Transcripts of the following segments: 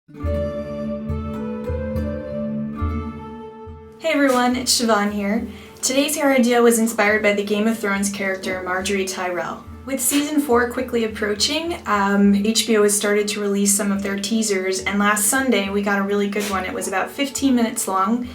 Hey everyone, it's Siobhan here. Today's hair idea was inspired by the Game of Thrones character Margaery Tyrell. With season 4 quickly approaching, HBO has started to release some of their teasers, and last Sunday we got a really good one. It was about 15 minutes long,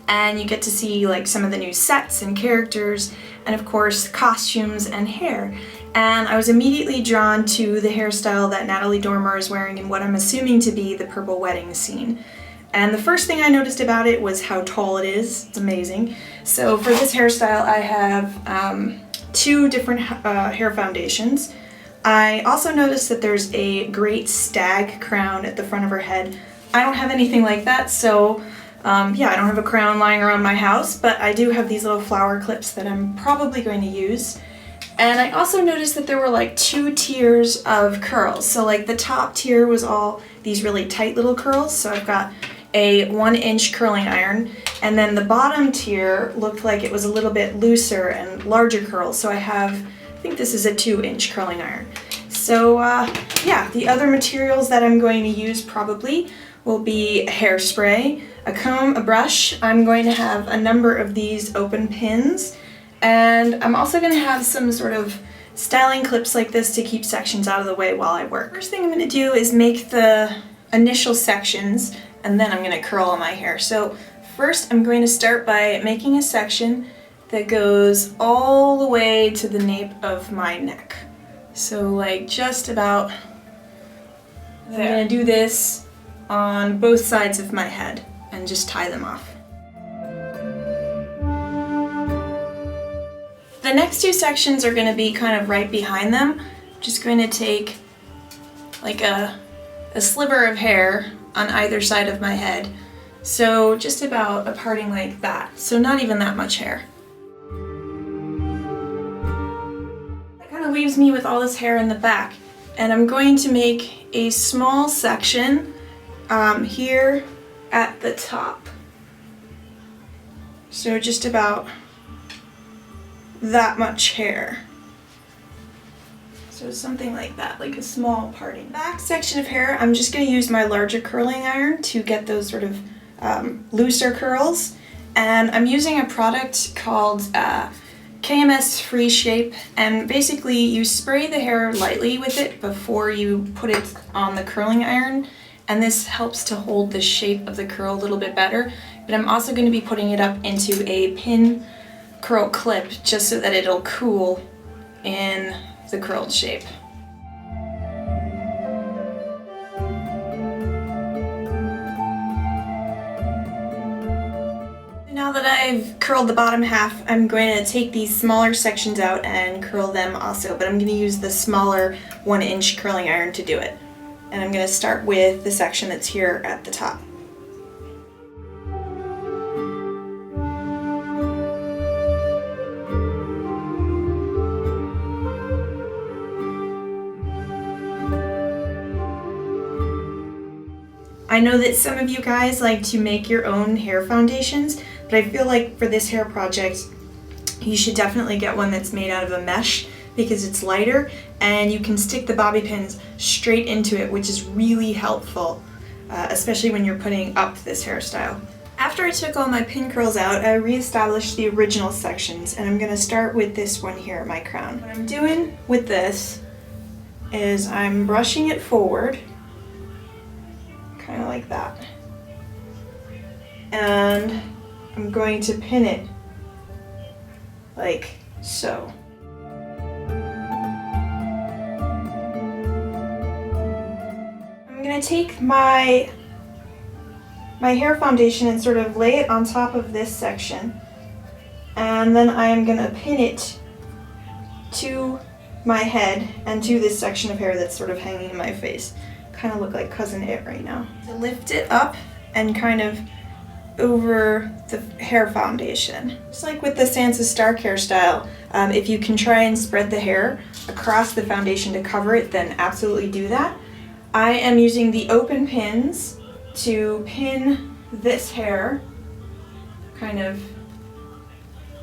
and you get to see like some of the new sets and characters, and of course costumes and hair. And I was immediately drawn to the hairstyle that Natalie Dormer is wearing in what I'm assuming to be the purple wedding scene. And the first thing I noticed about it was how tall it is. It's amazing. So for this hairstyle, I have two different hair foundations. I also noticed that there's a great stag crown at the front of her head. I don't have anything like that, so yeah, I don't have a crown lying around my house, but I do have these little flower clips that I'm probably going to use. And I also noticed that there were like 2 tiers of curls. So like the top tier was all these really tight little curls. So I've got a 1-inch curling iron, and then the bottom tier looked like it was a little bit looser and larger curls. So I think this is a 2-inch curling iron. So yeah, the other materials that I'm going to use probably will be hairspray, a comb, a brush. I'm going to have a number of these open pins, and I'm also going to have some sort of styling clips like this to keep sections out of the way while I work. First thing I'm going to do is make the initial sections, and then I'm going to curl all my hair. So first I'm going to start by making a section that goes all the way to the nape of my neck. So like just about there. I'm going to do this on both sides of my head and just tie them off. The next 2 sections are going to be kind of right behind them. I'm just going to take like a sliver of hair on either side of my head. So just about a parting like that. So not even that much hair. That kind of leaves me with all this hair in the back. And I'm going to make a small section here at the top. So just about that much hair. So something like that, like a small parting. Back section of hair, I'm just going to use my larger curling iron to get those sort of looser curls. And I'm using a product called KMS Free Shape, and basically you spray the hair lightly with it before you put it on the curling iron, and this helps to hold the shape of the curl a little bit better. But I'm also going to be putting it up into a pin curl clip just so that it'll cool in the curled shape. Now that I've curled the bottom half, I'm going to take these smaller sections out and curl them also, but I'm going to use the smaller 1-inch curling iron to do it. And I'm going to start with the section that's here at the top. I know that some of you guys like to make your own hair foundations, but I feel like for this hair project, you should definitely get one that's made out of a mesh because it's lighter and you can stick the bobby pins straight into it, which is really helpful, especially when you're putting up this hairstyle. After I took all my pin curls out, I reestablished the original sections, and I'm going to start with this one here, my crown. What I'm doing with this is I'm brushing it forward, kind of like that, and I'm going to pin it like so. I'm going to take my hair foundation and sort of lay it on top of this section, and then I'm going to pin it to my head and to this section of hair that's sort of hanging in my face. Kind of look like Cousin It right now. To lift it up and kind of over the hair foundation. Just like with the Sansa Stark hairstyle, if you can try and spread the hair across the foundation to cover it, then absolutely do that. I am using the open pins to pin this hair kind of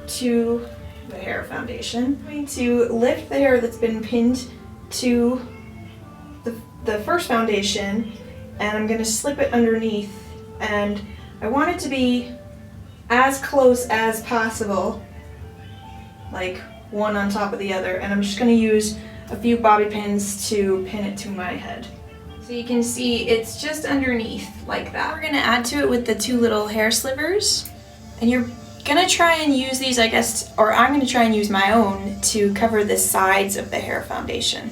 to the hair foundation. I'm going to lift the hair that's been pinned to the first foundation and I'm gonna slip it underneath, and I want it to be as close as possible, like one on top of the other, and I'm just gonna use a few bobby pins to pin it to my head. So you can see it's just underneath like that. We're gonna add to it with the 2 little hair slivers, and you're gonna try and use these, I guess, or I'm gonna try and use my own to cover the sides of the hair foundation.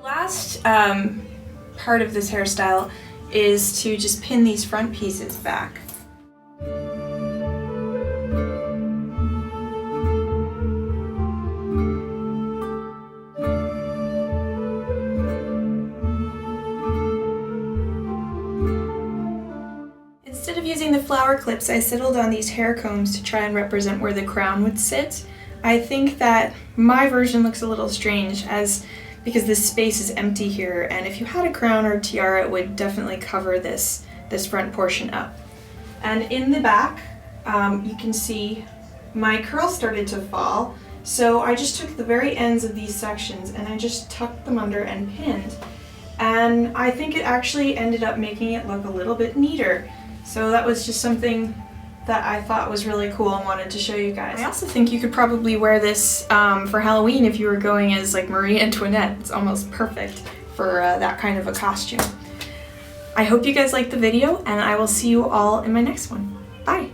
Last part of this hairstyle is to just pin these front pieces back. Instead of using the flower clips, I settled on these hair combs to try and represent where the crown would sit. I think that my version looks a little strange because this space is empty here, and if you had a crown or a tiara, it would definitely cover this front portion up. And in the back, you can see my curls started to fall, so I just took the very ends of these sections and I just tucked them under and pinned. And I think it actually ended up making it look a little bit neater. So that was just something that I thought was really cool and wanted to show you guys. I also think you could probably wear this for Halloween if you were going as like Marie Antoinette. It's almost perfect for that kind of a costume. I hope you guys liked the video, and I will see you all in my next one. Bye!